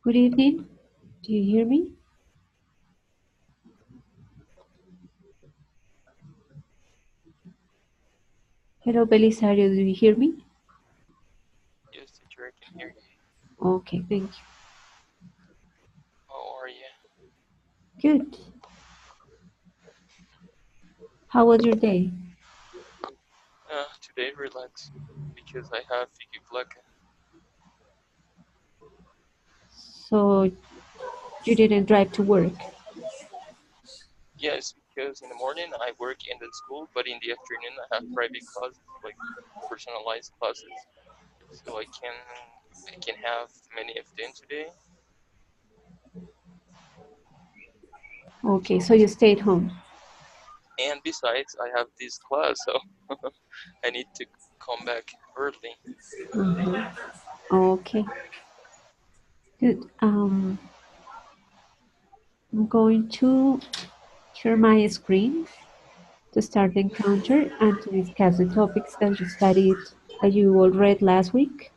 Good evening. Do you hear me? Hello, Belisario. Do you hear me? Yes, teacher, I can hear you. Okay, thank you. How are you? Good. How was your day? Today relax because I have Fiki. So you didn't drive to work? Yes, because in the morning I work in the school, but in the afternoon I have private classes, like personalized classes. So I can have many of them today. Okay, so So you stayed home. and besides I have this class, so I need to come back early. Uh-huh. Okay, good. I'm going to share my screen to start the encounter and to discuss the topics that you studied, that you all read last week.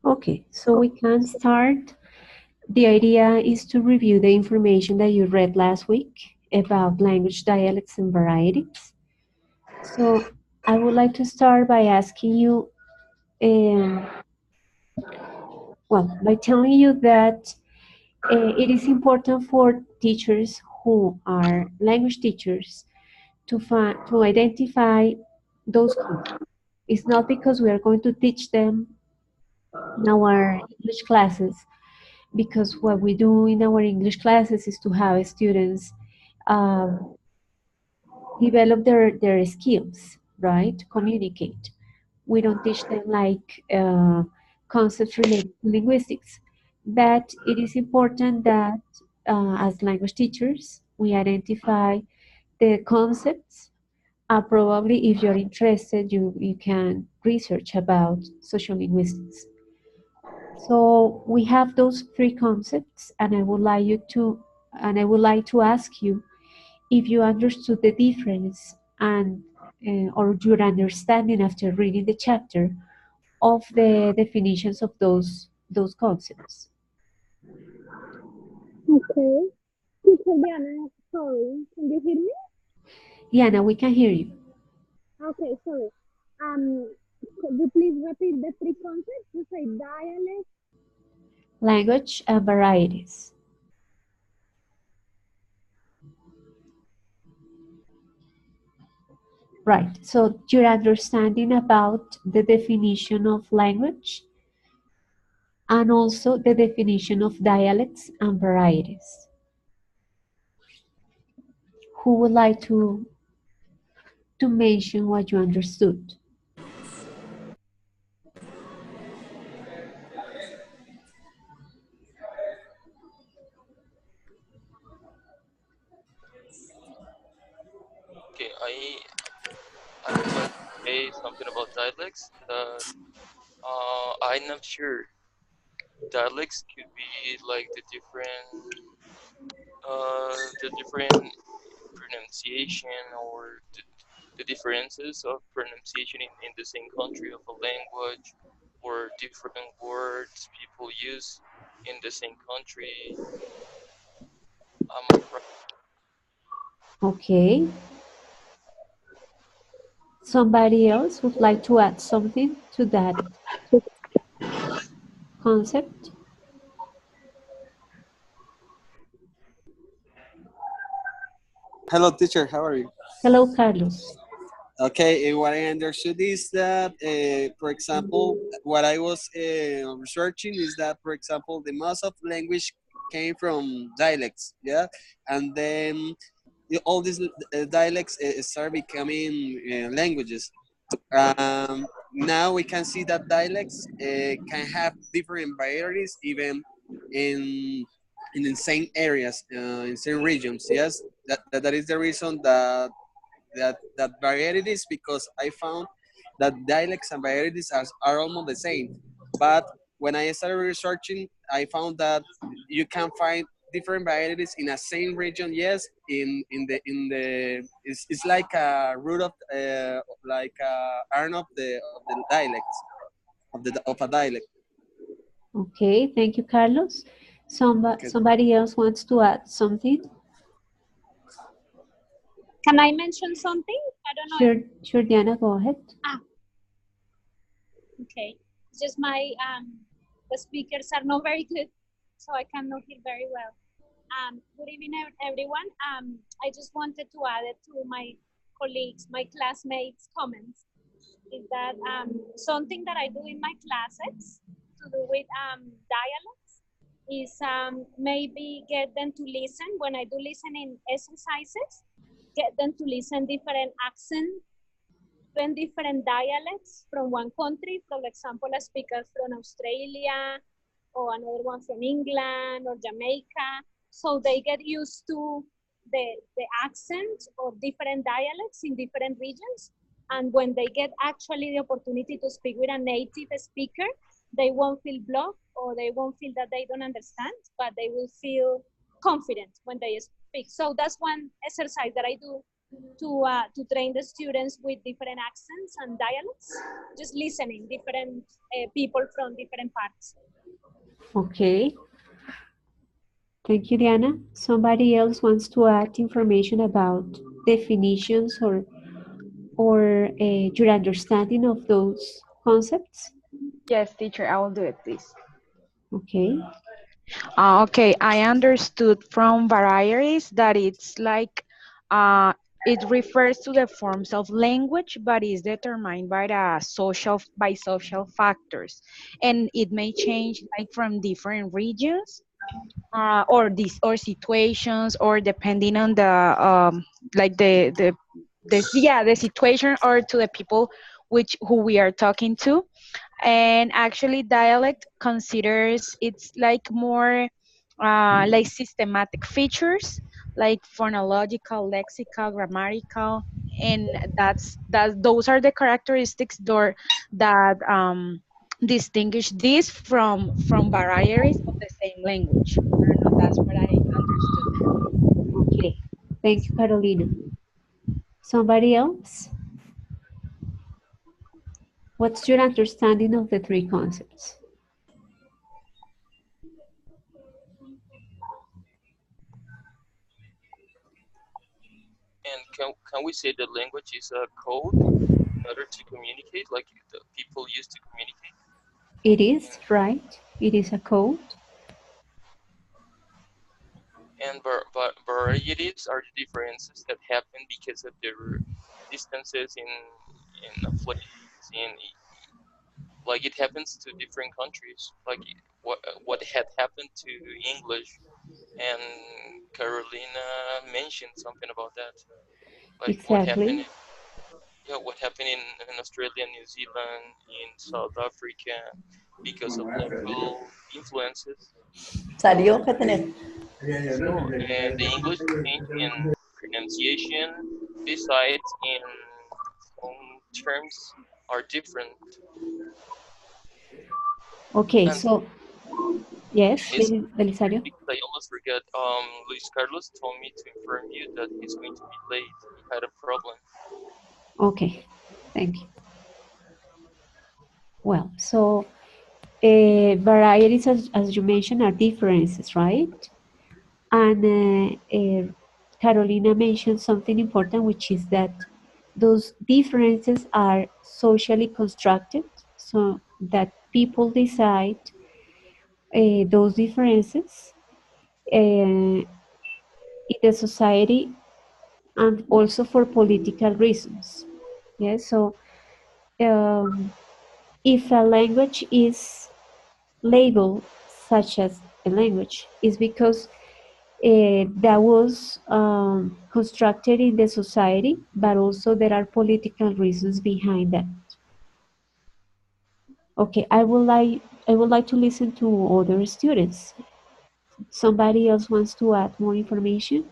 Okay, so we can start. The idea is to review the information that you read last week about language dialects and varieties. So I would like to start by asking you, um, by telling you that it is important for teachers who are language teachers to identify those concepts. It's not because we are going to teach them in our English classes, because what we do in our English classes is to have students um, develop their skills, right? To communicate. We don't teach them like concepts related to linguistics. But it is important that as language teachers, we identify the concepts. Probably, if you're interested, you can research about social linguistics. So we have those three concepts, and I would like to ask you if you understood the difference and or your understanding after reading the chapter of the definitions of those concepts. Okay. Teacher Diana, sorry, can you hear me? Diana, we can hear you. Okay, sorry. Could you please repeat the three concepts? You say dialect. Language and varieties. Right. So your understanding about the definition of language and also the definition of dialects and varieties. Who would like to mention what you understood? Okay, I would like to say something about dialects that I'm not sure. Dialects could be like the different pronunciation or the differences of pronunciation in the same country of a language or different words people use in the same country. I'm afraid. Okay. Somebody else would like to add something to that concept? Hello, teacher. How are you? Hello, Carlos. Okay, what I understood is that, for example, what I was researching is that, for example, the most of language came from dialects, yeah, and then all these dialects start becoming languages. Now we can see that dialects can have different varieties even in in the same areas, in same regions. Yes, that is the reason that varieties, because I found that dialects and varieties are almost the same. But when I started researching, I found that you can find different varieties in a same region. Yes, in the it's like a root of like a arm of the dialects of a dialect. Okay, thank you, Carlos. Okay. Somebody else wants to add something? Can I mention something? I don't know. Sure, Diana, go ahead. Okay. It's just my the speakers are not very good, so I cannot hear very well. Good evening, everyone. I just wanted to add it to my colleagues, my classmates' comments. Is that something that I do in my classes to do with dialects is maybe get them to listen when I do listening exercises, get them to listen different accents, different dialects from one country, for example, a speaker from Australia or another one from England or Jamaica. So they get used to the accent of different dialects in different regions. And when they get actually the opportunity to speak with a native speaker, they won't feel blocked or they won't feel that they don't understand, but they will feel confident when they speak. So that's one exercise that I do to train the students with different accents and dialects, just listening different people from different parts. Okay. Thank you, Diana. Somebody else wants to add information about definitions or your understanding of those concepts? Yes, teacher, I will do it, please. Okay. Okay, I understood from varieties that it's like it refers to the forms of language, but is determined by social factors, and it may change like from different regions, or situations, or depending on the like the situation, or to the people who we are talking to. And actually dialect considers it's like more like systematic features, like phonological, lexical, grammatical, and those are the characteristics that distinguish these from varieties of the same language. I don't know, that's what I understood. Okay. Thank you, Carolina. Somebody else? What's your understanding of the three concepts? And can we say that language is a code in order to communicate, like the people use to communicate? It is, right? It is a code. And varieties are the differences that happen because of their distances in a place, in like it happens to different countries, like what had happened to English, and Carolina mentioned something about that, like Exactly. what happened in Australia, New Zealand, in South Africa, because of local influences. Salió que tener. So, and the English change in pronunciation, besides in some terms are different. Okay, And so yes, it's Belisario. because I almost forgot. Luis Carlos told me to inform you that he's going to be late. He had a problem. Okay, thank you. Well, so varieties, as you mentioned, are differences, right? And Carolina mentioned something important, which is that those differences are socially constructed, so that people decide those differences in the society and also for political reasons. Yes, so if a language is labeled such as a language, is because that was constructed in the society, but also there are political reasons behind that. Okay, I would like to listen to other students. Somebody else wants to add more information?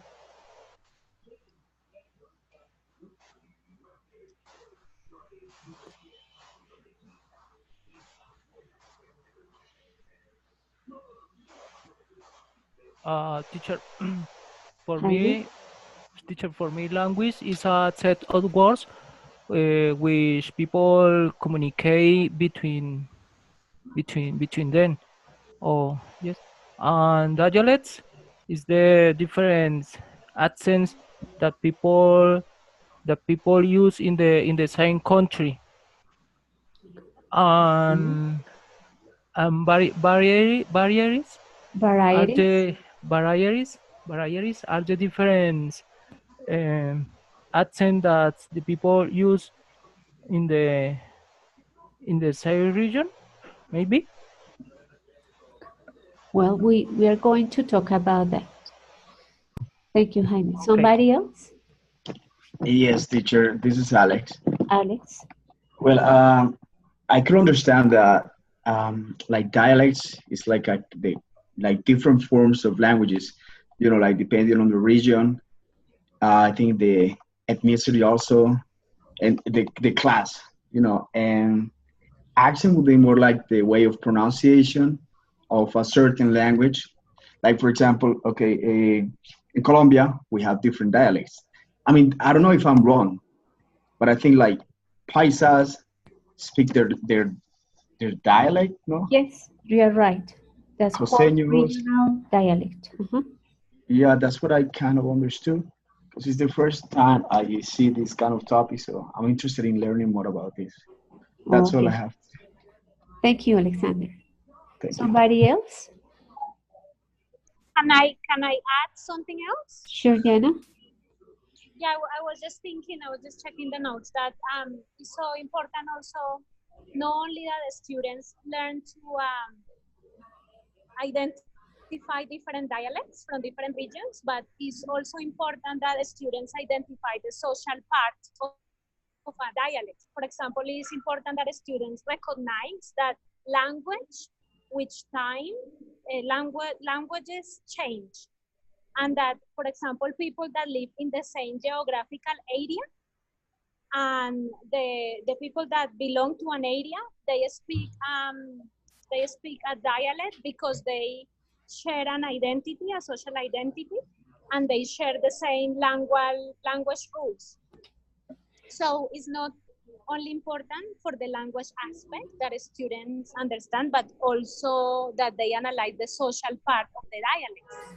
Teacher, for Jaime? me, for me, language is a set of words which people communicate between them. Oh, yes. And dialects is the different accents that people use in the same country. And barriers are Varieties? the barriers are the different um, accent that the people use in the same region, maybe. Well, we are going to talk about that. Thank you, Jaime. Okay. Somebody else? Yes, teacher, this is Alex. Alex? Well, I can understand that like dialects is like like different forms of languages, like depending on the region. I think the ethnicity also, and the class, and accent would be more like the way of pronunciation of a certain language. Like for example, okay, in Colombia we have different dialects. I mean, I don't know if I'm wrong, but I think like Paisas speak their dialect, no? Yes, you are right. That's called Costeños, regional dialect. yeah, that's what I kind of understood. Because it's the first time I see this kind of topic, so I'm interested in learning more about this. That's all I Okay. have. Thank you, Alexander. Thank you. Somebody else? Can I add something else? Sure, Diana? Yeah, I was just thinking, I was just checking the notes that it's so important also, not only that the students learn to identify different dialects from different regions, but it's also important that the students identify the social part of a dialect. For example, it is important that the students recognize that language, which time, languages change, and that, for example, people that live in the same geographical area and the people that belong to an area, they speak a dialect because they share an identity, a social identity, and they share the same language rules. So it's not only important for the language aspect that students understand, but also that they analyze the social part of the dialects.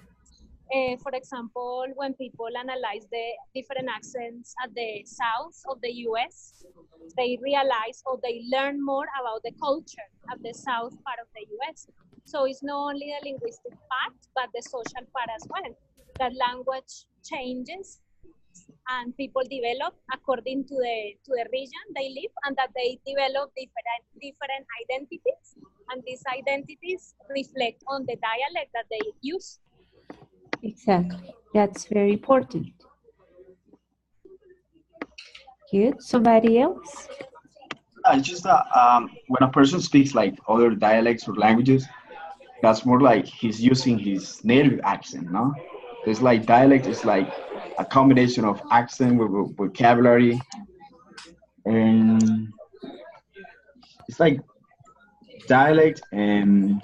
For example, when people analyze the different accents at the south of the US, they realize or they learn more about the culture of the south part of the US. So it's not only the linguistic part, but the social part as well. That language changes and people develop according to the region they live, and that they develop different identities, and these identities reflect on the dialect that they use. Exactly. That's very important. Good. Somebody else? It's just that when a person speaks like other dialects or languages, that's more like he's using his native accent, no? So it's like dialect is like a combination of accent with vocabulary, and it's like dialect and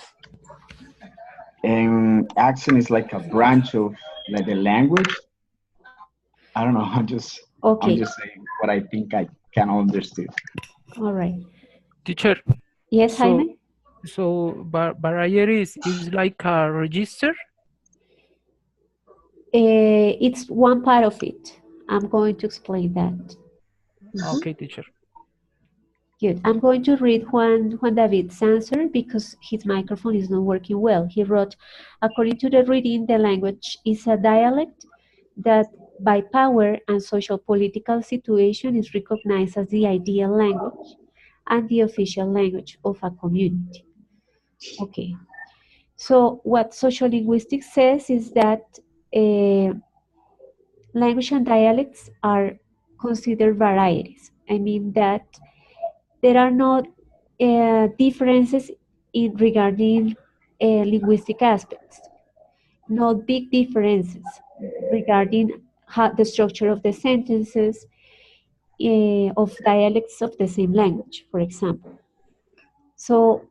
accent is like a branch of like the language. I don't know. I'm Okay. just saying what I think I can understand. All right. Teacher, Yes, so Jaime? barriers is like a register. It's one part of it. I'm going to explain that. Okay, teacher. Good. I'm going to read Juan David's answer because his microphone is not working well. He wrote, according to the reading, the language is a dialect that by power and social political situation is recognized as the ideal language and the official language of a community. Okay. So what social linguistics says is that language and dialects are considered varieties. I mean that there are not differences in regarding linguistic aspects, not big differences regarding how the structure of the sentences of dialects of the same language, for example. So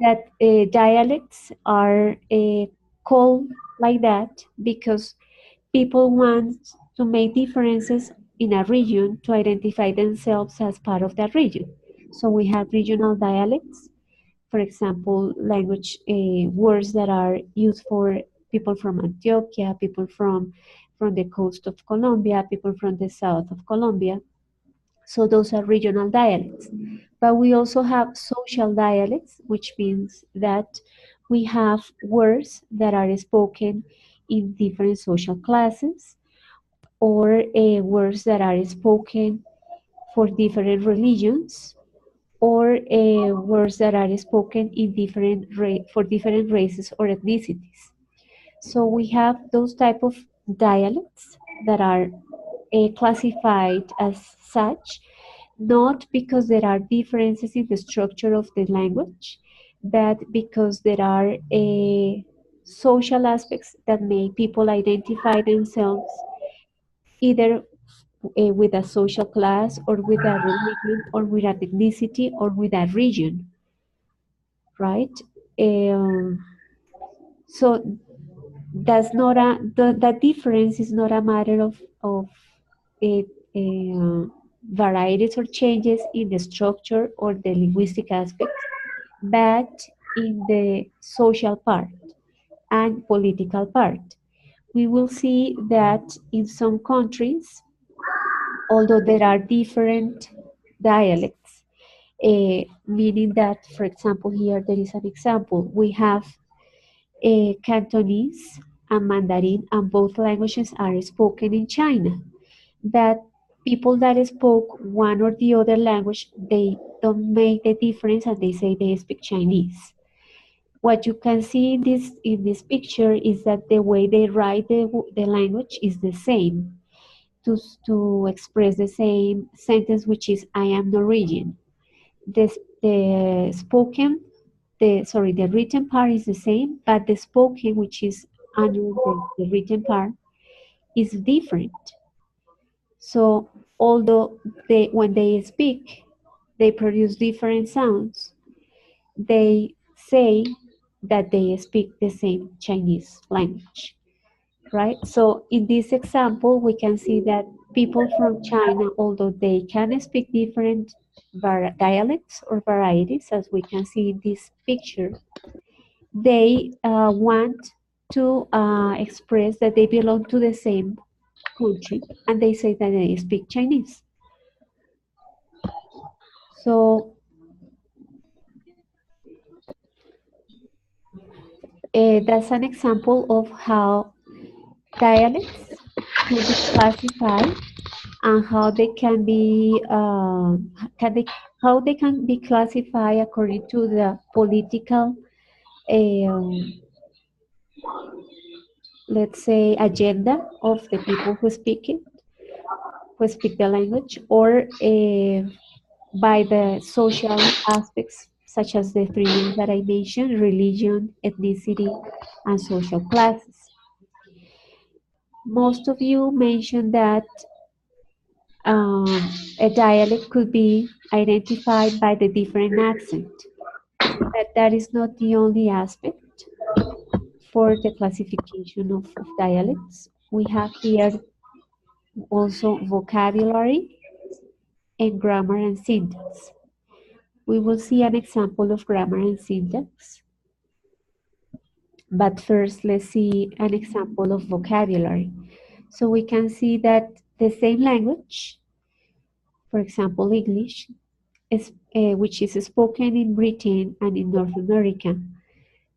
that dialects are called like that because people want to make differences in a region to identify themselves as part of that region. So we have regional dialects, for example, language words that are used for people from Antioquia, people from the coast of Colombia, people from the south of Colombia. So those are regional dialects. But we also have social dialects, which means that we have words that are spoken in different social classes or words that are spoken for different religions or words that are spoken in for different races or ethnicities. So we have those type of dialects that are classified as such, not because there are differences in the structure of the language, but because there are social aspects that make people identify themselves either with a social class or with a religion or with an ethnicity or with a region, right? So that's not the difference is not a matter of uh, uh, varieties or changes in the structure or the linguistic aspects, but in the social part and political part. We will see that in some countries, although there are different dialects, meaning that, for example, here there is an example. We have Cantonese and Mandarin, and both languages are spoken in China. That people that spoke one or the other language, they don't make the difference and they say they speak Chinese. What you can see in this picture is that the way they write the language is the same to express the same sentence, which is I am Norwegian. The spoken, the written part is the same, but the spoken, which is under the written part, is different. So although when they speak, they produce different sounds, they say that they speak the same Chinese language, right? So in this example, we can see that people from China, although they can speak different dialects or varieties, as we can see in this picture, they want to express that they belong to the same country and they say that they speak Chinese. So that's an example of how dialects could be classified and how they can be how they can be classified according to the political let's say agenda of the people who speak it, who speak the language, or by the social aspects such as the three ones that I mentioned: religion, ethnicity, and social classes. Most of you mentioned that a dialect could be identified by the different accent, but that is not the only aspect for the classification of dialects. We have here also vocabulary and grammar and syntax. We will see an example of grammar and syntax, but first let's see an example of vocabulary. So we can see that the same language For example, English, which is spoken in Britain and in North America,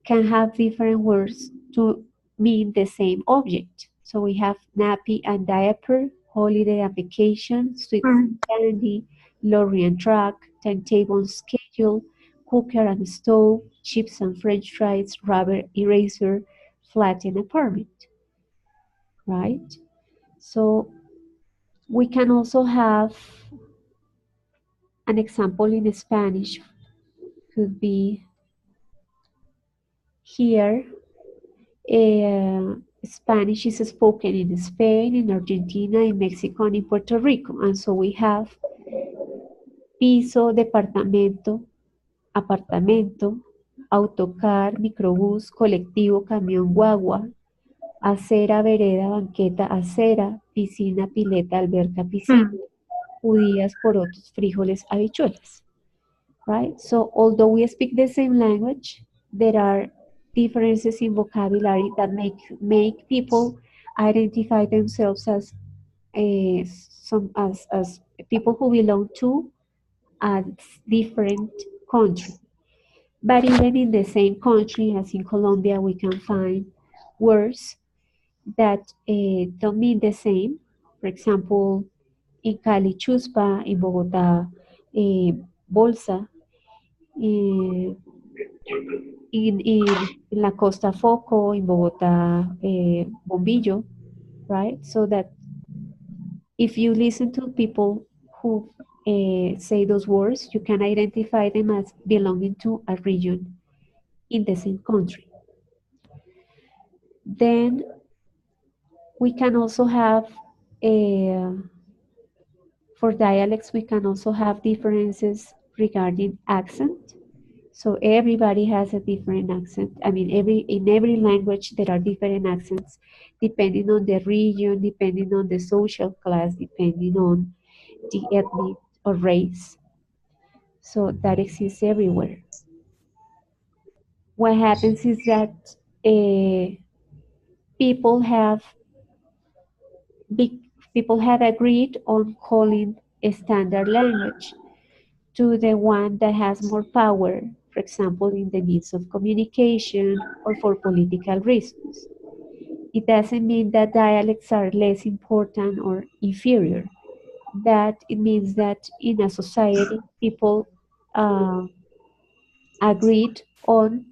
can have different words to mean the same object. So we have nappy and diaper, holiday and vacation, sweet and candy, lorry and truck, timetable and schedule, cooker and stove, chips and french fries, rubber eraser, flat and apartment, right? So we can also have an example in Spanish, could be here. Spanish is spoken in Spain, in Argentina, in Mexico, and in Puerto Rico. And so we have piso, departamento, apartamento, autocar, microbús, colectivo, camión, guagua, acera, vereda, banqueta, acera, piscina, pileta, alberca, piscina, judías, porotos, frijoles, habichuelas. Right? So although we speak the same language, there are differences in vocabulary that make people identify themselves as as people who belong to a different country. But even in the same country, as in Colombia, we can find words that don't mean the same. For example, in Cali, chuspa, in Bogotá, bolsa, eh, in la costa foco, in Bogotá, bombillo, right? So that if you listen to people who say those words, you can identify them as belonging to a region in the same country. Then we can also have, for dialects, we can also have differences regarding accent. So everybody has a different accent. I mean, in every language there are different accents, depending on the region, depending on the social class, depending on the ethnic or race. So that exists everywhere. What happens is that uh, people have big, people have agreed on calling a standard language to the one that has more power, for example, in the means of communication or for political reasons. It doesn't mean that dialects are less important or inferior. That it means that in a society, people uh, agreed on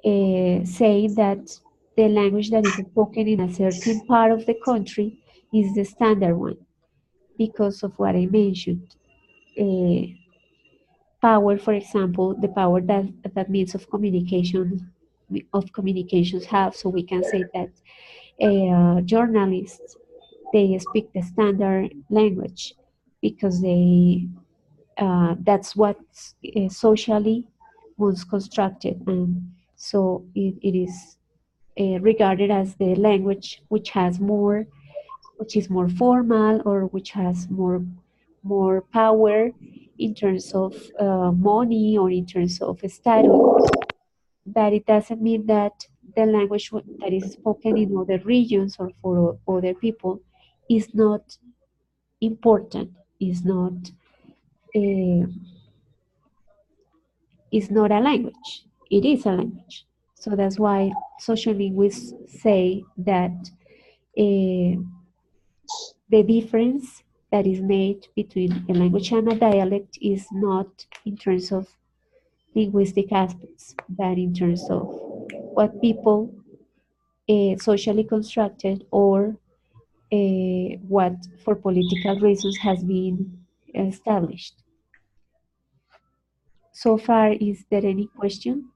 saying that the language that is spoken in a certain part of the country is the standard one because of what I mentioned. Power, for example, the power that means of communications have. So we can say that journalists, they speak the standard language because that's what's socially was constructed, and so it is regarded as the language which is more formal or which has more power in terms of money or in terms of status. But it doesn't mean that the language that is spoken in other regions or for other people is not important, uh, is not a language. It is a language. So that's why social linguists say that uh, the difference that is made between a language and a dialect is not in terms of linguistic aspects, but in terms of what people socially constructed or what for political reasons has been established. So far, is there any question?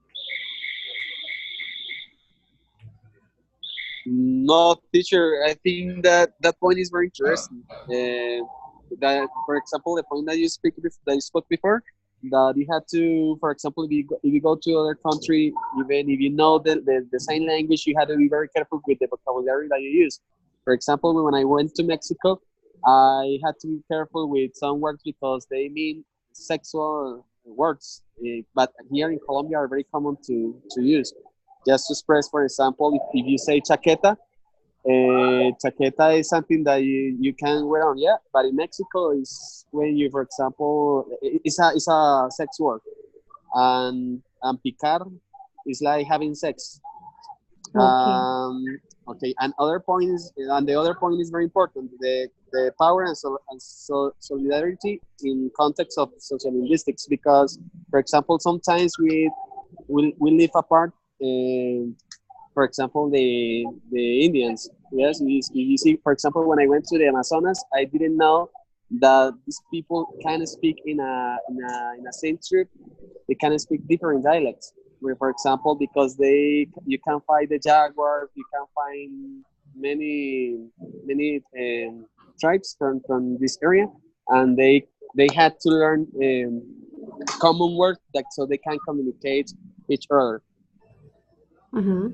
No, teacher. I think that point is very interesting. That, for example, the point that that you spoke before, that you had to, for example, if you go to other country, even if you know the same language, you had to be very careful with the vocabulary that you use. For example, when I went to Mexico, I had to be careful with some words because they mean sexual words, but here in Colombia are very common to use. Just to express, for example, if you say chaqueta, chaqueta is something that you can wear on, yeah. But in Mexico, is when you, for example, it's a sex word, and picar is like having sex. Okay. Okay, and the other point is very important. The power and solidarity in context of social linguistics, because, for example, sometimes we live apart. Uh, for example, the Indians. Yes, you see, for example, when I went to the Amazonas, I didn't know that these people can speak in a same trip. They can speak different dialects. Where, for example, because you can find the jaguars, you can find many tribes from this area, and they had to learn common words that so they can communicate each other. Uh-huh.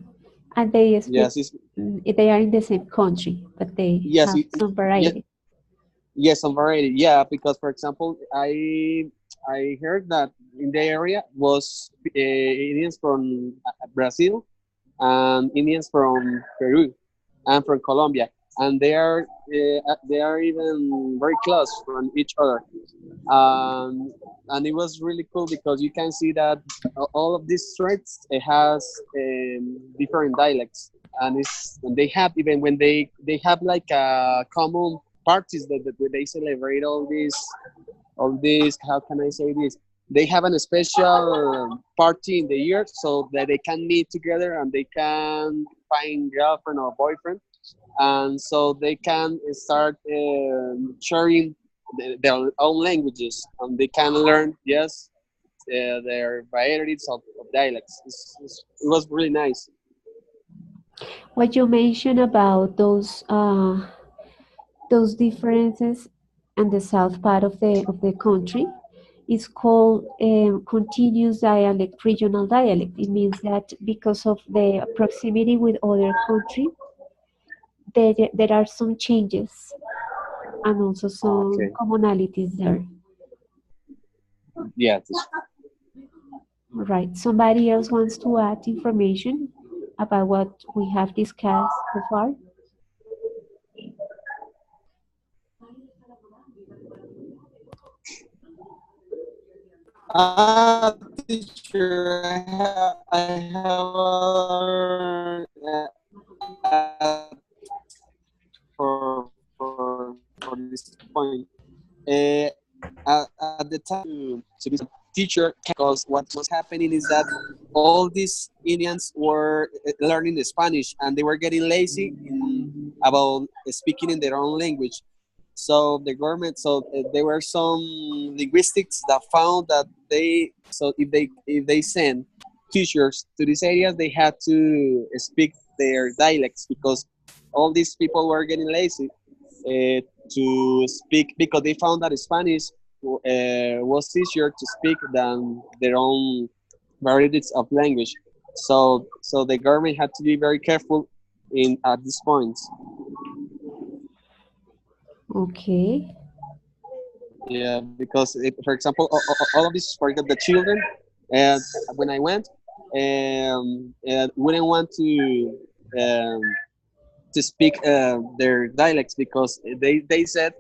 And they speak, Yes, it's, they are in the same country, but they yes, have some yes, variety. yes, some variety. Yeah, because, for example, I heard that in the area was Indians from Brazil and Indians from Peru and from Colombia, and they are even very close from each other. Um, and it was really cool because you can see that all of these tribes it has different dialects, and they have, even when they have like common parties that they celebrate all these, how can I say this, they have a special party in the year so that they can meet together and they can find girlfriend or boyfriend, and so they can start sharing their own languages, and they can learn, yes, their varieties of dialects. It was really nice. What you mentioned about those differences in the south part of the country is called continuous dialect, regional dialect. It means that because of the proximity with other country, there are some changes and also some Okay. commonalities there. Yes. Right. Somebody else wants to add information about what we have discussed so far? Teacher, I have other for this point. At the time to be teacher, because what was happening is that all these Indians were learning Spanish and they were getting lazy about speaking in their own language. So the government, there were some linguistics that found that if they send teachers to these areas, they had to speak their dialects because all these people were getting lazy to speak, because they found that Spanish was easier to speak than their own varieties of language. So the government had to be very careful in at this point. Okay. Yeah, because for example, all of this, for example, the children, and when I went, wouldn't want um, to speak their dialects because they said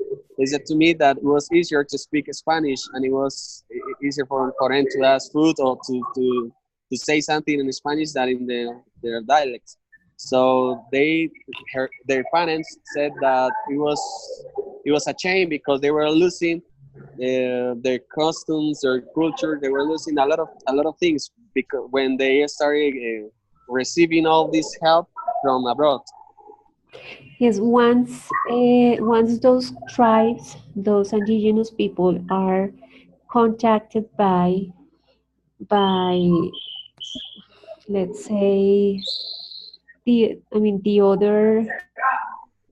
to me that it was easier to speak Spanish, and it was easier for them to ask food or to say something in Spanish than in their dialects. So their parents said that it was a shame because they were losing their customs, their culture. They were losing a lot of things because when they started receiving all this help from abroad. Yes, once those tribes, those indigenous people are contacted by let's say the other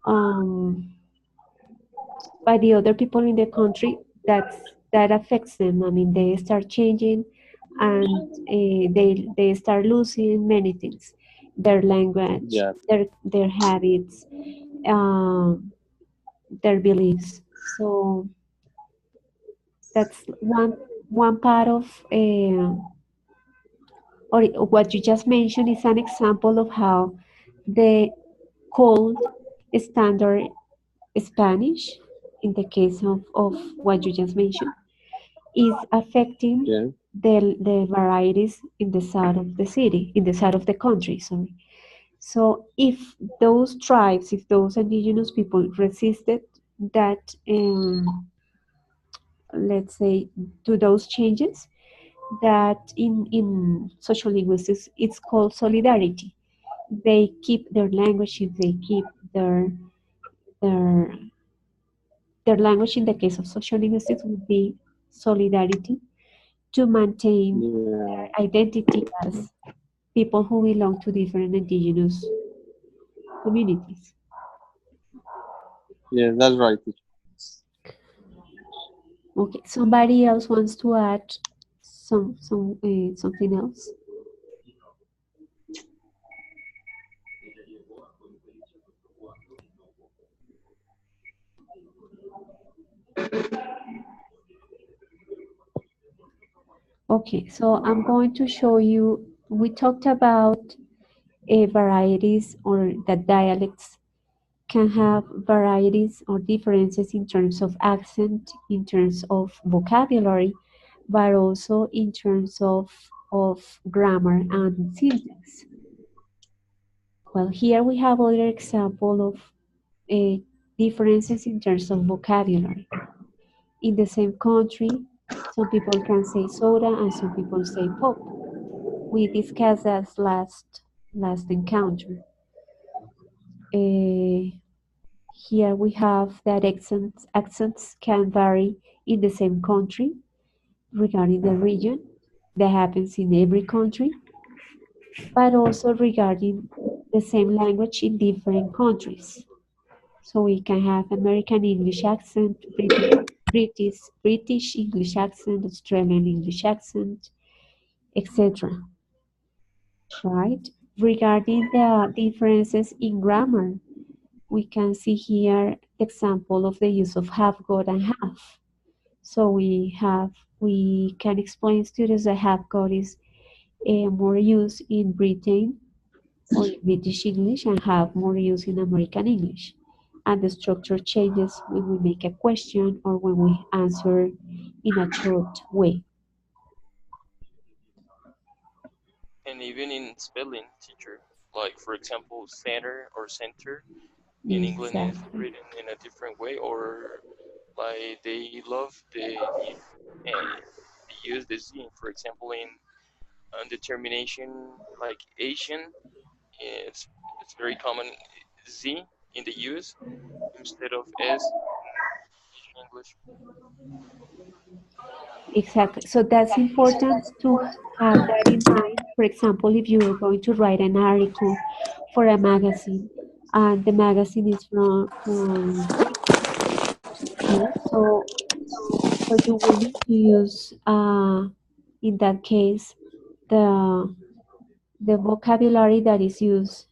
um, by the other people in the country, that affects them. I mean, they start changing, and they start losing many things, their language, Yeah. their habits, um, their beliefs. So that's one part of or what you just mentioned is an example of how the called standard Spanish, in the case of what you just mentioned, is affecting Yeah. the varieties in the south of the city, in the south of the country, sorry. So if those tribes, if those indigenous people resisted that, let's say, to those changes, that in social linguistics it's called solidarity. They keep their language, if they keep their their language in the case of social linguistics would be solidarity to maintain Yeah. their identity as people who belong to different indigenous communities. Yeah, that's right, teacher. Okay, somebody else wants to add something else? Okay, so I'm going to show you, we talked about varieties, or that dialects can have varieties or differences in terms of accent, in terms of vocabulary, but also in terms of grammar and syntax. Well, here we have other example of differences in terms of vocabulary. In the same country, some people can say soda and some people say pop. We discussed that last encounter. Here we have that accents can vary in the same country regarding the region. That happens in every country, but also regarding the same language in different countries. So we can have American English accent, British English accent, Australian English accent, etc. Right? Regarding the differences in grammar, we can see here the example of the use of have got and have. So we can explain students that have got is more used in Britain or in British English and have more use in American English. And the structure changes when we make a question or when we answer in a short way. And even in spelling, teacher, like for example, center or center in England is Exactly. written in a different way, or like they love they use the Z. For example, in determination, like Asian, it's it's very common Z in the use instead of S in Asian English. Exactly. So that's important to have that in mind. For example, if you're going to write an article for a magazine and the magazine is from Britain, yes, so you will need to use in that case the the vocabulary that is used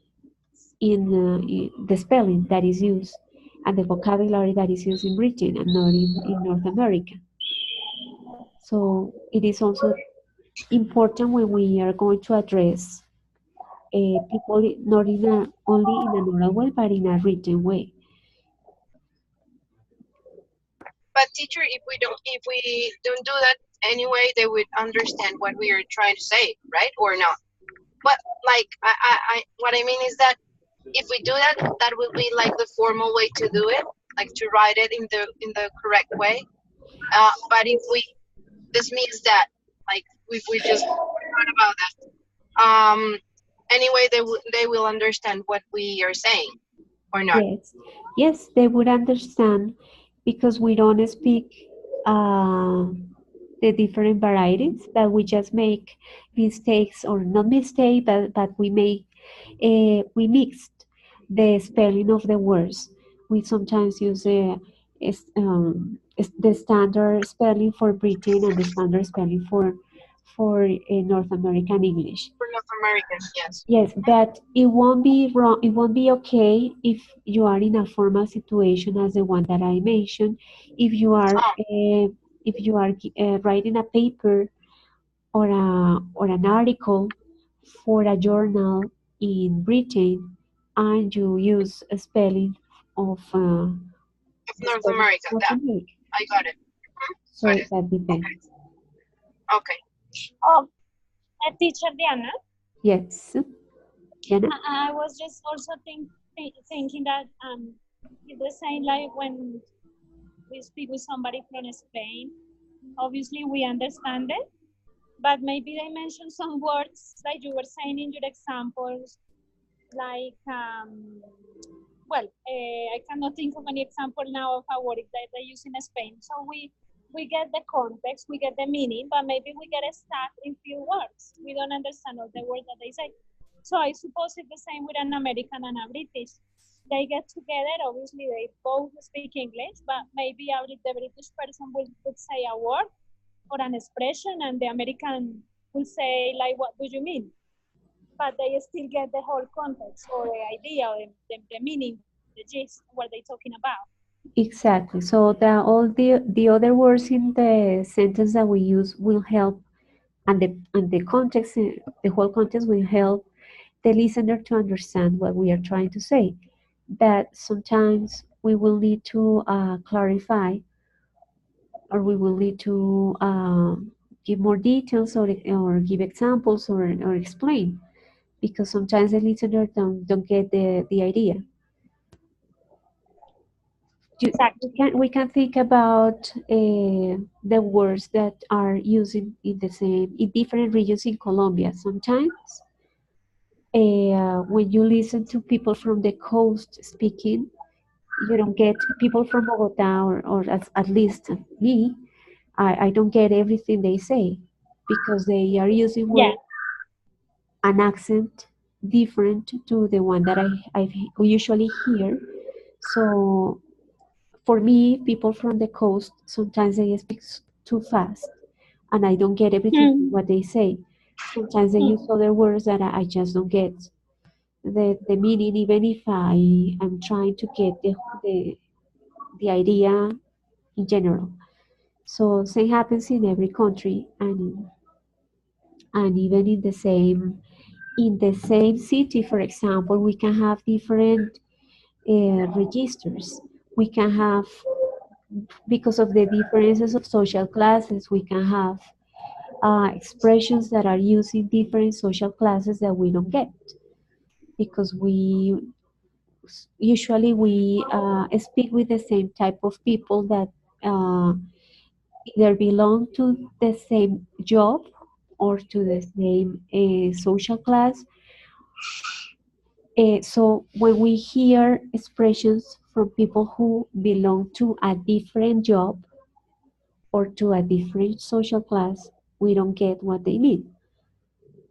in the spelling that is used and the vocabulary that is used in Britain and not in North America. So it is also important when we are going to address people not in a, only in an oral way but in a written way. But teacher, if we don't do that anyway, they would understand what we are trying to say, right? Or not? But like what I mean is that if we do that, that will be like the formal way to do it, like to write it in the correct way. But if we, this means that like we just forgot about that. Anyway, they will understand what we are saying or not. Yes, yes, they would understand because we don't speak the different varieties, but we just make mistakes or not mistake, but we mixed the spelling of the words. We sometimes use the standard spelling for Britain and the standard spelling for North American English. For North American, yes. Yes, but it won't be wrong. It won't be okay if you are in a formal situation as the one that I mentioned. If you are Oh, writing a paper or an article for a journal in Britain, and you use a spelling of North spelling America. North That America. I got it. So Got it. that depends. Okay. Oh, teacher Diana, Yes. Diana? I was just also thinking that it's the same like when we speak with somebody from Spain. Obviously, we understand it, but maybe they mention some words like you were saying in your examples, like well, I cannot think of any example now of a word that they use in Spain. So we get the context, we get the meaning, but maybe we get stuck in few words. We don't understand all the words that they say. So I suppose it's the same with an American and a British. They get together, obviously they both speak English, but maybe the British person would say a word or an expression and the American will say like, what do you mean? But they still get the whole context or the idea or the meaning, the gist, what they're talking about. Exactly. So all the other words in the sentence that we use will help, and the context, the whole context will help the listener to understand what we are trying to say. But sometimes we will need to clarify, or we will need to give more details, or give examples, or explain, because sometimes the listener don't get the idea. Exactly. We can think about the words that are used in different regions in Colombia. Sometimes when you listen to people from the coast speaking, you don't get people from Bogota, or at least me. I don't get everything they say, because they are using Yeah. an accent different to the one that I usually hear. So for me, people from the coast, sometimes they speak too fast, and I don't get everything what they say. Sometimes they use other words that I just don't get the meaning, even if I am trying to get the idea in general. So same happens in every country, and even in the same city, for example, we can have different registers. We can have, because of the differences of social classes, we can have expressions that are used in different social classes that we don't get, because we usually speak with the same type of people that uh, either belong to the same job or to the same social class. So when we hear expressions from people who belong to a different job or to a different social class, we don't get what they mean.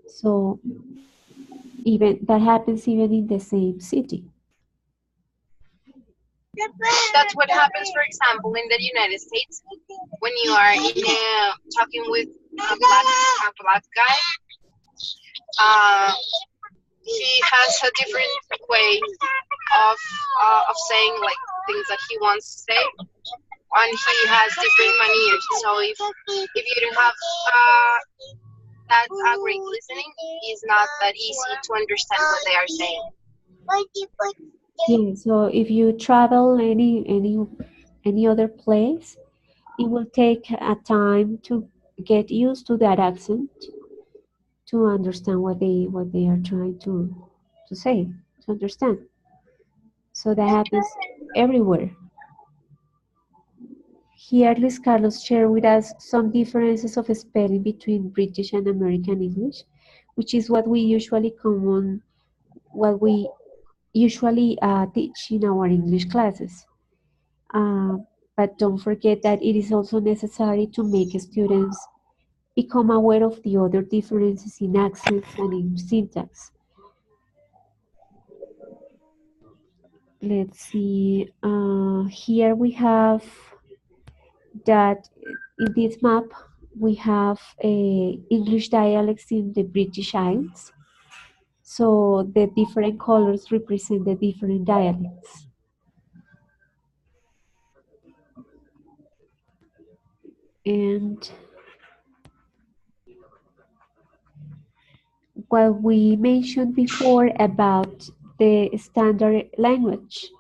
So even that happens even in the same city. That's what happens, for example, in the United States when you are talking with a black guy. He has a different way of saying like things that he wants to say, and he has different manners. So if you don't have that great listening, it's not that easy to understand what they are saying. Yeah, so if you travel any other place, it will take a time to get used to that accent, to understand what they are trying to say, to understand. So that happens everywhere. Here, Luis Carlos shared with us some differences of spelling between British and American English, which is what we usually teach in our English classes. Uh, but don't forget that it is also necessary to make students become aware of the other differences in accents and in syntax. Let's see. Here we have that in this map we have English dialects in the British Isles. So the different colors represent the different dialects. And what we mentioned before about the standard language.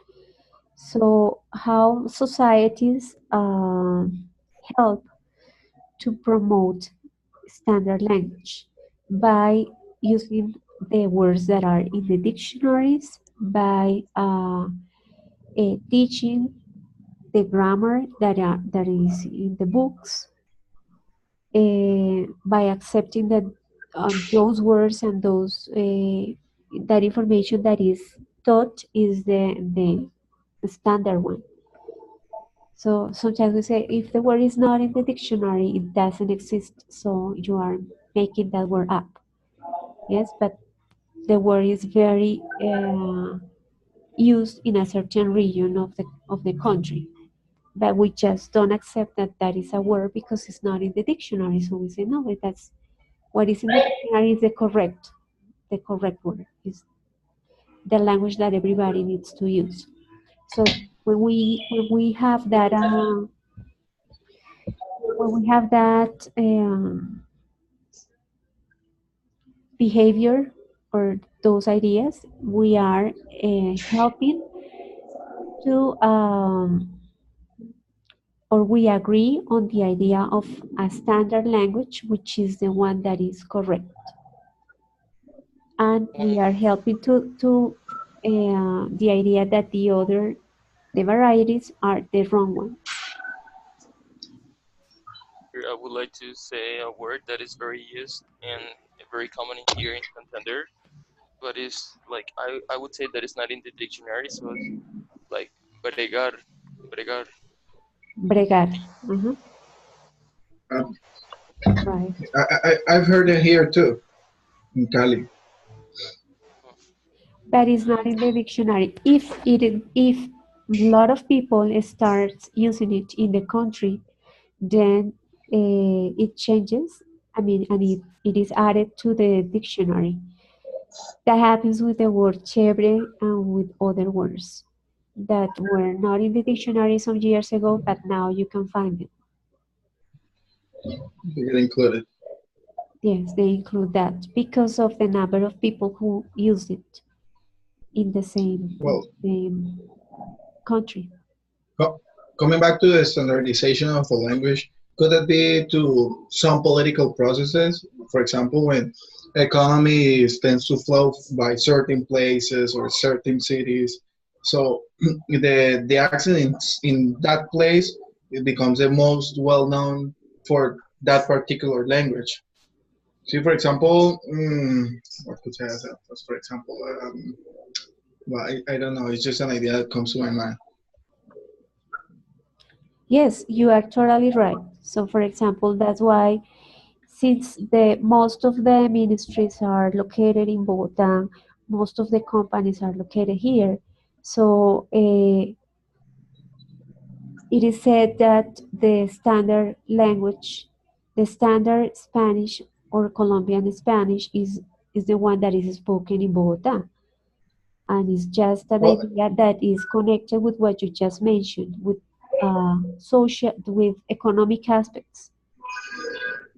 So how societies help to promote standard language by using the words that are in the dictionaries, by teaching the grammar that is in the books, by accepting that those words and those that information that is taught is the standard one. So sometimes we say if the word is not in the dictionary, it doesn't exist. So you are making that word up. Yes, but the word is very used in a certain region of the country. But we just don't accept that that is a word because it's not in the dictionary. So we say no, but that's what is in the dictionary is the correct word is the language that everybody needs to use. So when we have that behavior or those ideas, we are helping to or we agree on the idea of a standard language, which is the one that is correct. And we are helping to the idea that the varieties are the wrong ones. Here, I would like to say a word that is very used and very common here in Santander, but it's like I would say that it's not in the dictionary, so it's like bregar, bregar. Bregar. Uh, Right. I've heard it here too, in Cali. But it's not in the dictionary. If a lot of people start using it in the country, then it changes. I mean, and it is added to the dictionary. That happens with the word chévere and with other words that were not in the dictionary some years ago, but now you can find them. They get included. Yes, they include that because of the number of people who use it in Well, the same country. co- coming back to the standardization of a language, could that be to some political processes? For example, when economy tends to flow by certain places or certain cities, so the accent in that place it becomes the most well known for that particular language. See, for example, what could I say? For example, well, I don't know. It's just an idea that comes to my mind. Yes, you are totally right. So, for example, that's why since the most of the ministries are located in Bogota, most of the companies are located here. So, it is said that the standard language, the standard Spanish or Colombian Spanish is the one that is spoken in Bogota. And it's just an Well, idea that is connected with what you just mentioned, with with economic aspects.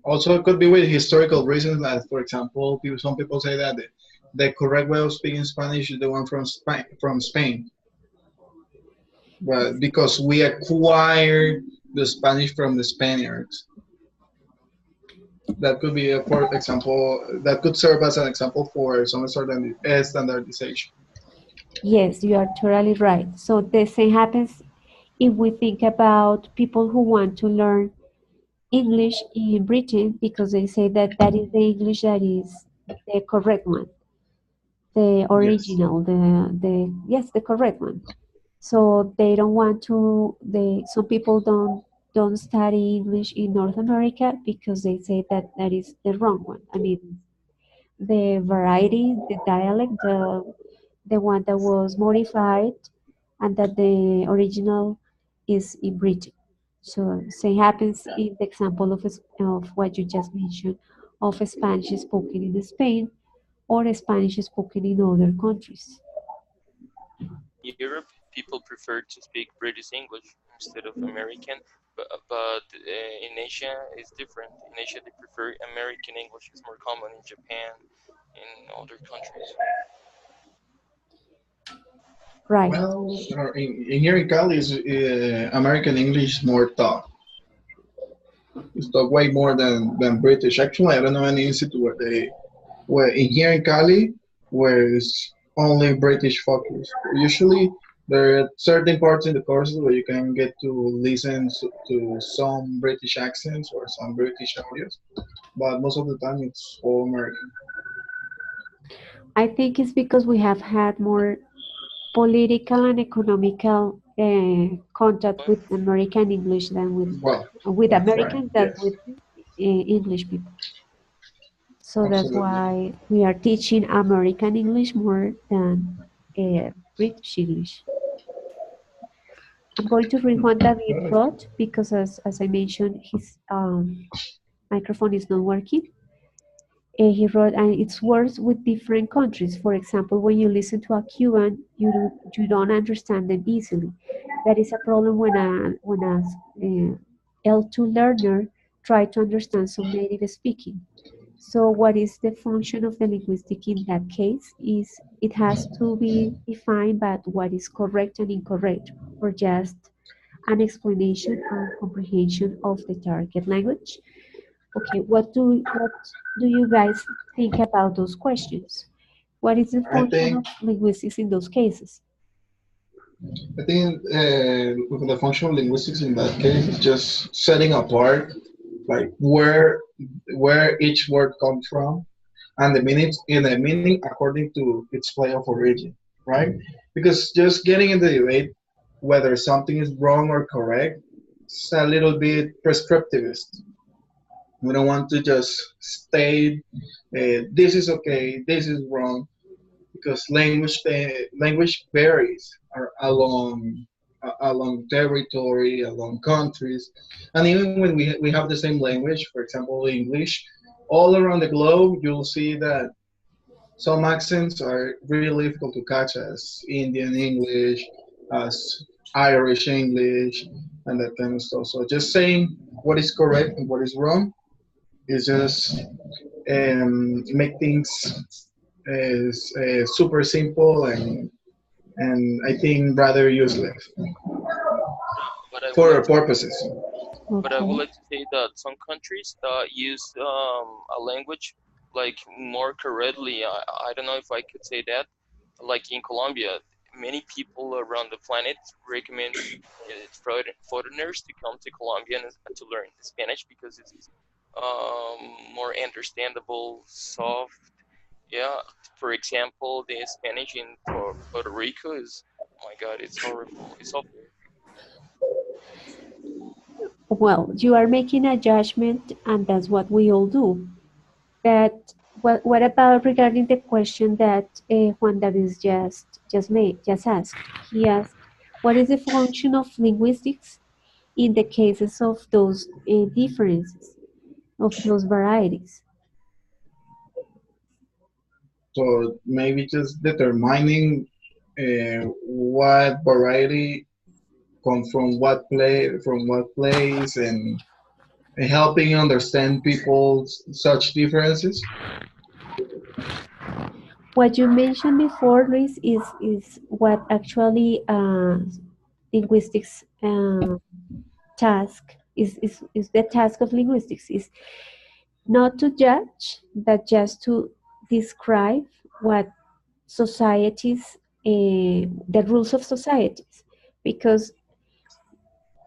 also, it could be with historical reasons. Like, for example, some people say that the correct way of speaking Spanish is the one from Spain, but because we acquired the Spanish from the Spaniards. That could be a for example. That could serve as an example for some sort of standardization. Yes, you are totally right. So the same happens if we think about people who want to learn English in Britain because they say that that is the English that is the correct one, the Yes. original, the yes, the correct one. So they don't want to. Some people don't study English in North America because they say that that is the wrong one. I mean, the variety, the dialect, the one that was modified, and that the original is in Britain. So same happens in the example of what you just mentioned of Spanish spoken in Spain or Spanish spoken in other countries. In Europe, people prefer to speak British English instead of American, but in Asia it's different. In Asia, they prefer American English. It's more common in Japan, in other countries. Right. Well, in here in Cali, is American English more taught. It's taught way more than British. Actually, I don't know any institute where in here in Cali where it's only British focus. Usually, there are certain parts in the courses where you can get to listen to some British accents or some British audios, but most of the time it's all American. I think it's because we have had more political and economical contact with American English than Well, with that's right. Americans than Yes, with English people. So that's absolutely. why we are teaching American English more than British English. I'm going to read what David wrote because, as I mentioned, his microphone is not working. He wrote, and it's worse with different countries. For example, when you listen to a Cuban, you don't understand them easily. That is a problem when a L2 learner try to understand some native speaking. So what is the function of the linguistic in that case is it has to be defined by what is correct and incorrect, or just an explanation and comprehension of the target language. Okay, what do you guys think about those questions? What is the I function think of linguistics in those cases? I think with the functional linguistics in that case is just setting apart like where each word comes from and the meaning according to its place of origin, right? Because just getting in the debate whether something is wrong or correct is a little bit prescriptivist. We don't want to just state this is okay, this is wrong, because language varies along territory, along countries, and even when we have the same language, for example, English, all around the globe, you'll see that some accents are really difficult to catch, as Indian English, as Irish English, and that kind of stuff. So just saying what is correct and what is wrong is just make things super simple and I think rather useless But I would for like our to purposes. but I would Okay. like to say that some countries use a language like more correctly. I don't know if I could say that. Like in Colombia, many people around the planet recommend foreigners to come to Colombia and to learn Spanish because it's more understandable, soft. Yeah, for example, the Spanish in Puerto Rico is, oh my God, it's horrible. It's awful. Well, you are making a judgment, and that's what we all do. But what about regarding the question that Juan David just asked? He asked, "What is the function of linguistics in the cases of those differences, of those varieties?" So maybe just determining what variety comes from what place and helping understand people's such differences. What you mentioned before, Luis, is what actually linguistics task is the task of linguistics is not to judge, but just to describe what societies, the rules of societies, because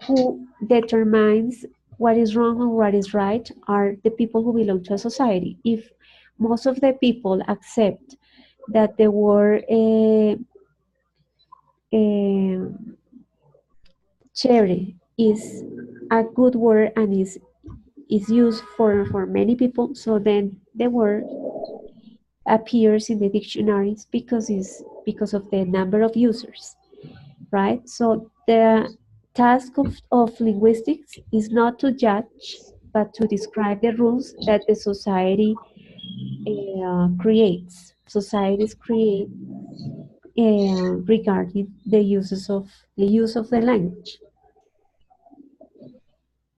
who determines what is wrong and what is right are the people who belong to a society. If most of the people accept that the word charity is a good word and is used for many people, so then the word appears in the dictionaries because of the number of users, right? So the task of linguistics is not to judge, but to describe the rules that the society creates. Societies create regarding the use of the language.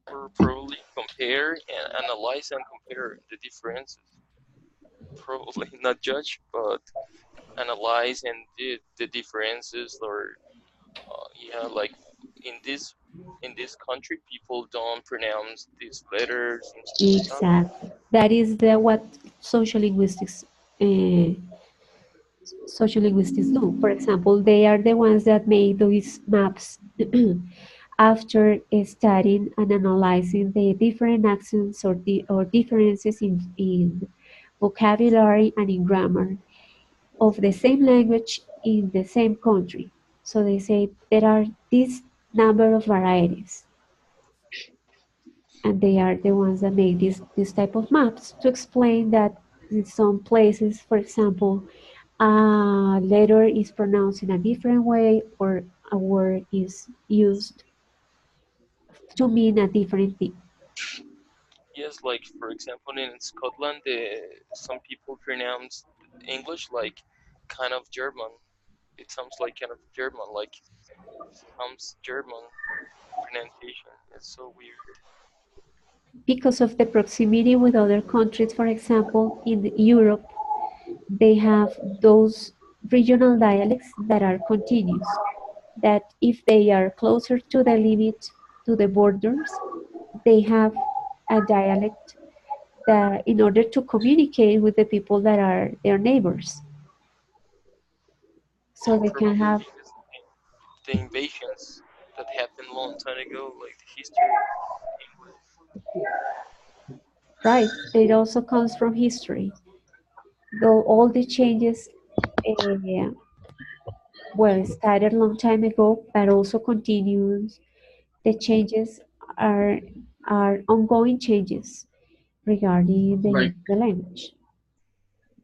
Or probably compare and analyze and compare the differences. Probably not judge, but analyzing the differences, or yeah, like in this in this country people don't pronounce these letters and something. Exactly. That is the what social linguistics uh, social linguistics do. For example, they are the ones that made those maps after studying and analyzing the different accents or differences in vocabulary and in grammar of the same language in the same country. So they say there are this number of varieties, and they are the ones that make this type of maps to explain that in some places, for example, a letter is pronounced in a different way or a word is used to mean a different thing. Yes, like for example in Scotland, some people pronounce English like kind of German. It sounds like kind of German, like sounds German pronunciation. It's so weird. Because of the proximity with other countries, for example, in Europe, they have those regional dialects that are continuous, that if they are closer to the limit, to the borders, they have a dialect that in order to communicate with the people that are their neighbors. So Yeah, they can probably have, because the invasions that happened a long time ago, like the history of English. right, it also comes from history, though all the changes uh, well started a long time ago, but also continues. The changes are are ongoing changes regarding the use Like of the language.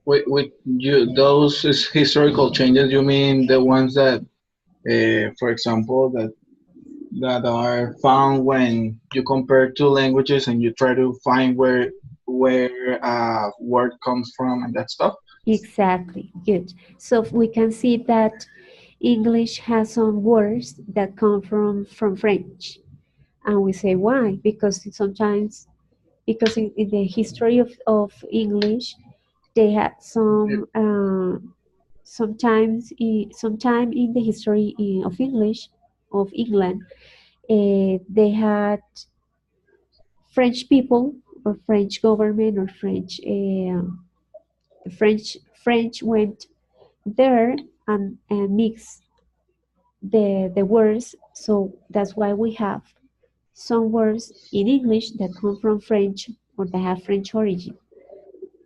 with you, those historical changes, you mean the ones that, for example, that are found when you compare two languages and you try to find where a word comes from and that stuff. Exactly, good. So we can see that English has some words that come from French, and we say why? Because sometimes, because in the history of English, they had some sometimes sometime in the history of English of England, they had French people or French government or French went there and mix the words. So that's why we have some words in English that come from French or that have French origin,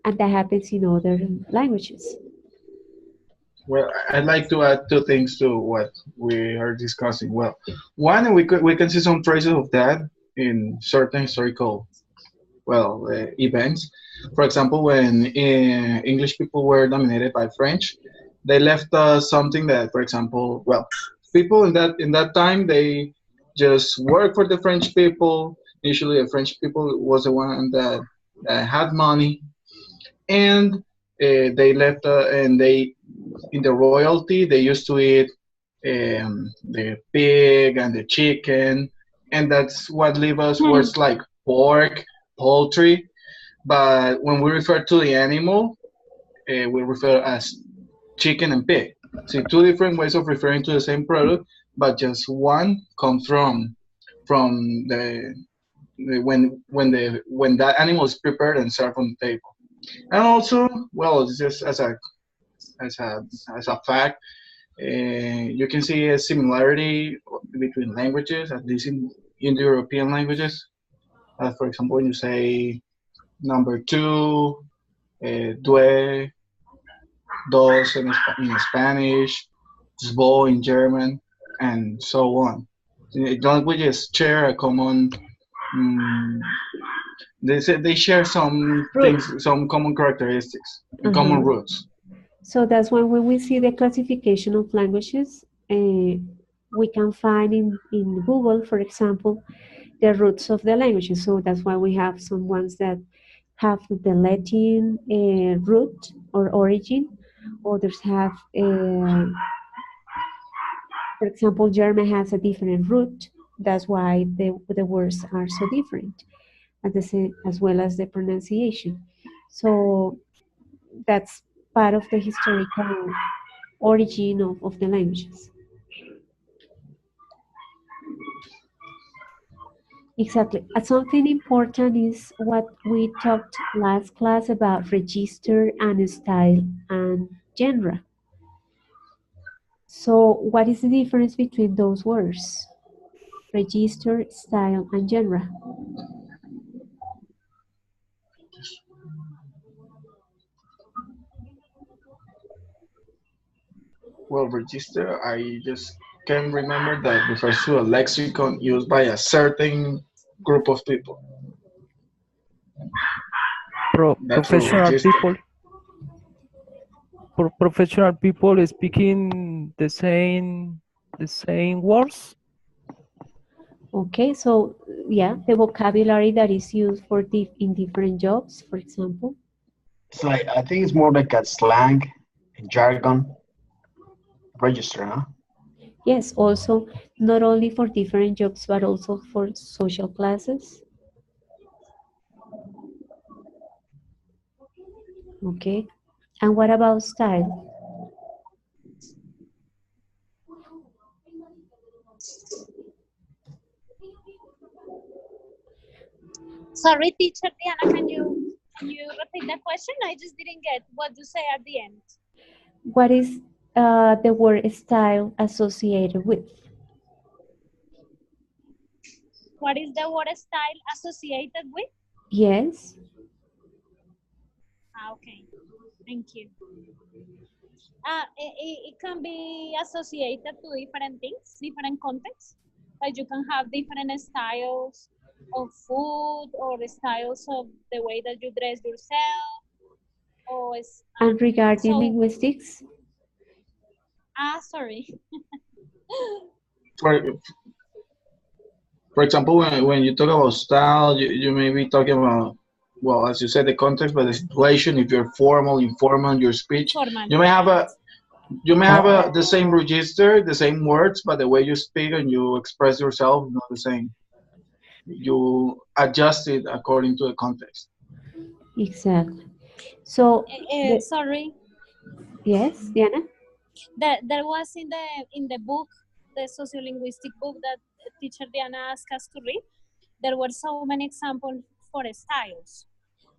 and that happens in other languages. Well, I'd like to add two things to what we are discussing. Well, one, we can see some traces of that in certain historical events. For example, when English people were dominated by French, they left something that, for example, well, people in that time they just worked for the French people. Usually, the French people was the one that had money, and they left and they in the royalty they used to eat the pig and the chicken, and that's what leave us words like pork, poultry. But when we refer to the animal, we refer as chicken and pig. See, two different ways of referring to the same product, but just one comes from when that animal is prepared and served on the table. And also, well, it's just as a as a fact, you can see a similarity between languages, at least in the European languages. For example, when you say number two, due, dos in Spanish, zwo in German, and so on. Languages share a common. Um, they share some Roots. things, some common characteristics and common Uh-huh. roots. So that's why when we see the classification of languages, we can find in Google, for example, the roots of the languages. So that's why we have some ones that have the Latin root or origin. Others have, for example, German has a different root. That's why the words are so different, as well as the pronunciation. So that's part of the historical origin of the languages. Exactly. Something important is what we talked last class about register and style and genre. So what is the difference between those words? Register, style, and genre. Well, register, I just can remember that refers to a lexicon used by a certain group of people. That's for Professional register. people, professional people speaking the same words. Okay, so yeah, the vocabulary that is used for in different jobs, for example. It's like I think it's more like a slang, jargon, register, huh? Yes, also not only for different jobs, but also for social classes. Okay, and what about style? Sorry, teacher Diana, can you repeat the question? I just didn't get what you say at the end. What is the word style associated with? What is the word style associated with? Yes. Okay, thank you. It can be associated to different things, different contexts. Like you can have different styles of food or styles of the way that you dress yourself. Or And regarding so, linguistics? sorry. For, for example, when you talk about style, you may be talking about, well, as you said, the context, but the situation, if you're formal, informal, your speech, Formal, you may have right. the same register, the same words, but the way you speak and you express yourself is not the same. You adjust it according to the context. Exactly. So, Sorry. yes, Diana? There was in the book, the sociolinguistic book that teacher Diana asked us to read, there were so many examples for styles.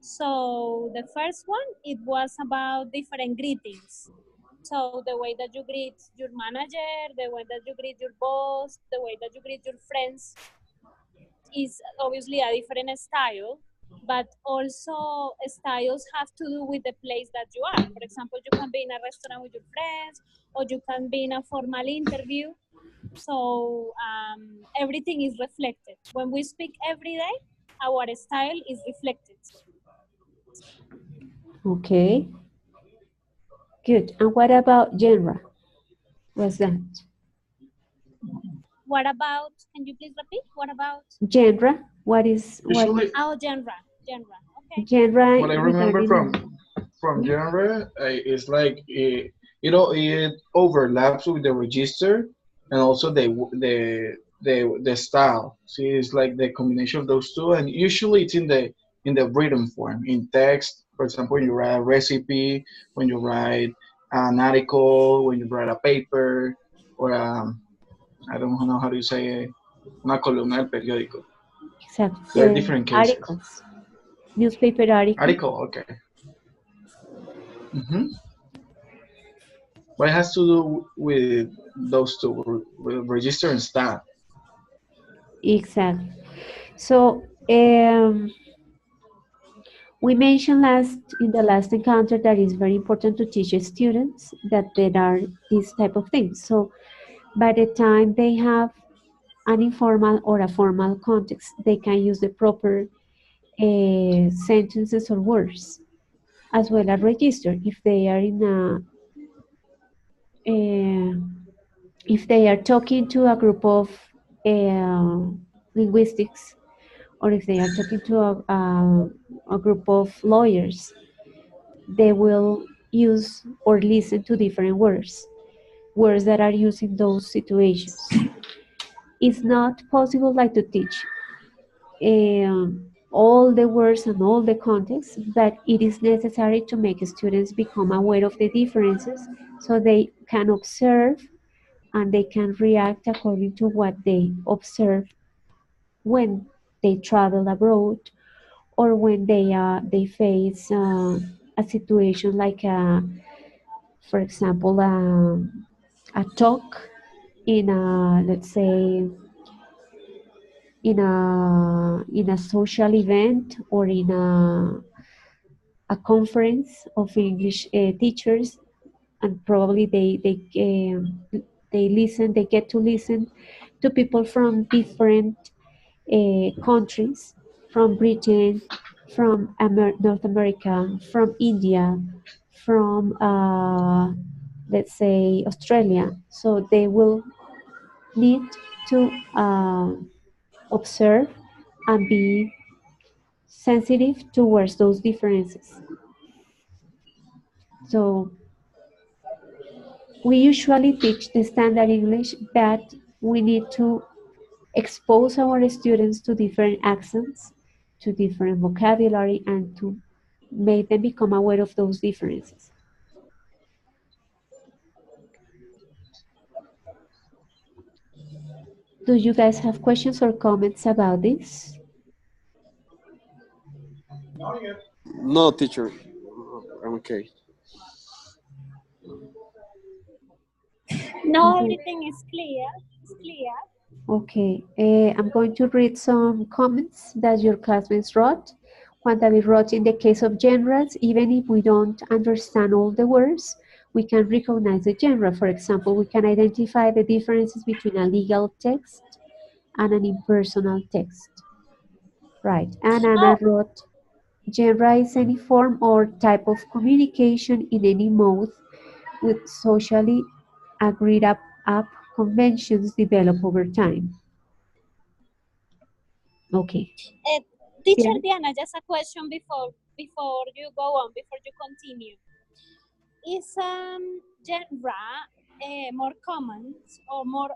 So the first one, it was about different greetings. So the way that you greet your manager, the way that you greet your boss, the way that you greet your friends is obviously a different style, but also styles have to do with the place that you are. For example, you can be in a restaurant with your friends, or you can be in a formal interview. So everything is reflected. When we speak every day, our style is reflected. Okay. Good. And what about genre? What's that? What about, can you please repeat? What about? Genre? What is Usually, Oh, genre. Okay. Genre what I remember regarding from genre is like it overlaps with the register and also the style. See, it's like the combination of those two, and usually it's in the written form, in text. For example, when you write a recipe, when you write an article, when you write a paper, or I don't know how to say it, una columna del periódico. exactly There are different cases. articles, newspaper article. Article, okay. Hmm. What it has to do with those two, with register and style? Exactly. So we mentioned in the last encounter that it's very important to teach students that there are these type of things. So by the time they have an informal or a formal context, they can use the proper sentences or words, as well as register if they are in uh, if they are talking to a group of linguistics, or if they are talking to a group of lawyers, they will use or listen to different words that are used in those situations. It's not possible like to teach all the words and all the context, but it is necessary to make students become aware of the differences so they can observe and they can react according to what they observe when they travel abroad or when they face a situation like for example a talk in a, let's say, in a social event or in a conference of English teachers, and probably they listen, they get to listen to people from different countries, from Britain, from North America, from India, from let's say Australia. So they will need to observe and be sensitive towards those differences. So we usually teach the standard English, but we need to expose our students to different accents, to different vocabulary, and to make them become aware of those differences. Do you guys have questions or comments about this? No, teacher. I'm okay. No, everything is clear. It's clear. Okay, I'm going to read some comments that your classmates wrote. Juan David wrote, in the case of genres, even if we don't understand all the words, we can recognize the genre. For example, we can identify the differences between a legal text and an impersonal text. Right, and Anna wrote, genre is any form or type of communication in any mode with socially agreed up conventions developed over time. Okay. Teacher Yeah. Diana, just a question before you go on, before you continue. Is genre more common or more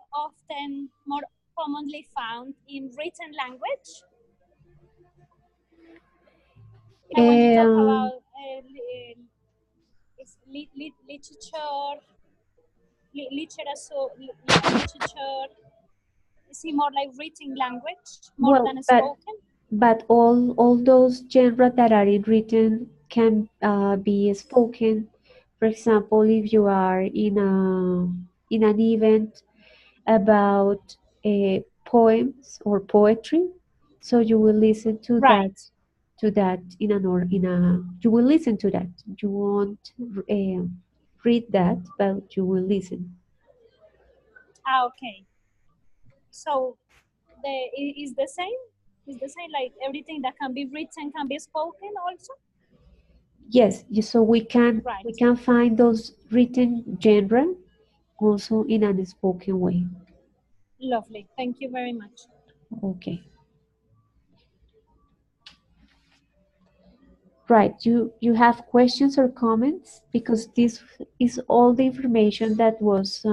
commonly found in written language? Like when you talk about literature, literature, is it more like written language more than spoken? But all those genres that are in written can be spoken. For example, if you are in an event about poems or poetry, so you will listen to that you will listen to that. You won't read that, but you will listen. Okay. So is the same? Is the same, like everything that can be written can be spoken also? Yes, so we can find those written genre also in an spoken way. Lovely. Thank you very much. Okay. Right. You have questions or comments, because this is all the information that was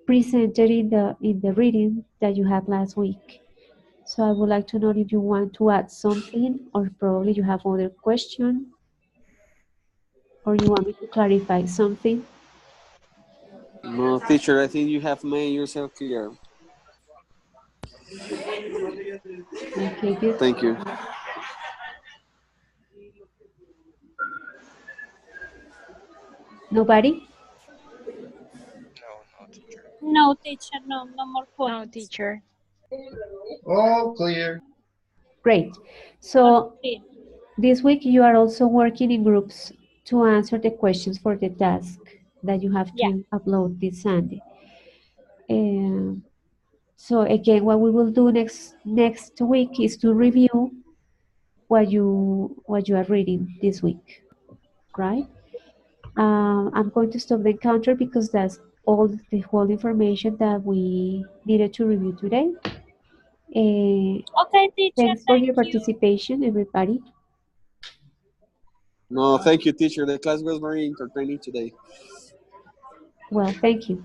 presented in the reading that you had last week. So I would like to know if you want to add something, or probably you have other question, or you want me to clarify something. No, teacher, I think you have made yourself clear. Okay, good. Thank you. Nobody? No, teacher. No, teacher, no more points. No, teacher. All clear. Great. So this week you are also working in groups to answer the questions for the task that you have to upload this Sunday. So again, what we will do next week is to review what you are reading this week, right? I'm going to stop the encounter because that's all the whole information that we needed to review today. Okay, teacher. Thanks for your participation, everybody. No, thank you, teacher. The class was very entertaining today. Well, thank you.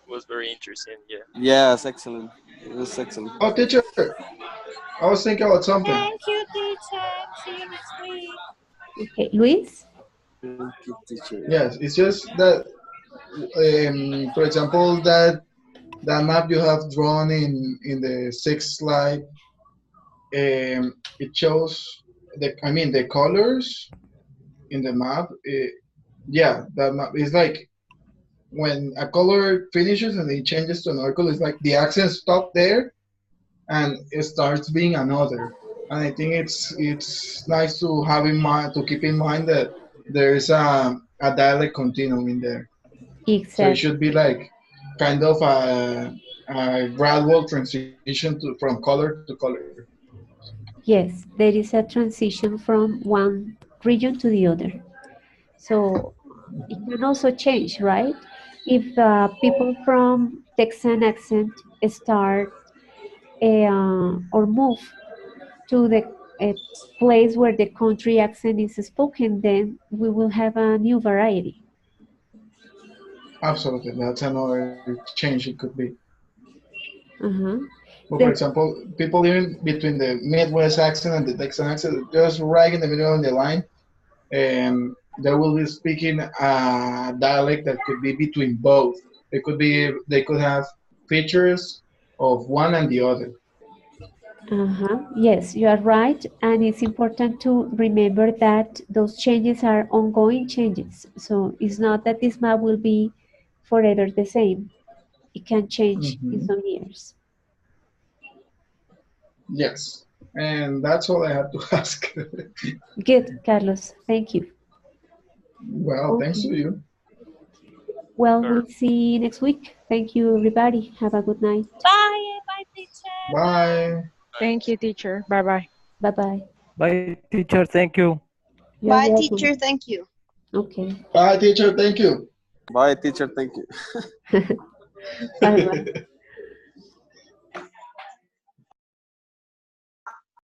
It was very interesting, yeah. Yes, excellent. It was excellent. Oh, teacher, I was thinking about something. Thank you, teacher. See you next week. Okay, Luis? Thank you, teacher. Yes, it's just that, for example, that map you have drawn in the sixth slide, it shows the colors in the map. Yeah, that map is like when a color finishes and it changes to another color. It's like the accent stop there and it starts being another. And I think it's nice to have in mind to keep in mind that there is a dialect continuum in there. So it should be Exactly. like kind of a gradual transition from color to color. Yes, there is a transition from one region to the other. So it can also change, right? If people from Texan accent start or move to the uh, place where the country accent is spoken, then we will have a new variety. Absolutely, that's another change it could be. Uh-huh. But for The, example, people living between the Midwest accent and the Texan accent, just right in the middle of the line, they will be speaking a dialect that could be between both. They could have features of one and the other. yes, you are right, and it's important to remember that those changes are ongoing changes. So it's not that this map will be forever the same. It can change in Hmm. some years. Yes, and that's all I have to ask. Good, Carlos. Thank you. Well, thanks to Okay. you. Well, Sure. we'll see you next week. Thank you, everybody. Have a good night. Bye. Bye, teacher. Bye. Bye. Thank Nice. you, teacher. Bye bye. Bye bye. Bye, teacher. Thank you. You're Bye, teacher. welcome. Thank you. Okay. Bye, teacher. Thank you. Bye, teacher. Thank you. Bye bye.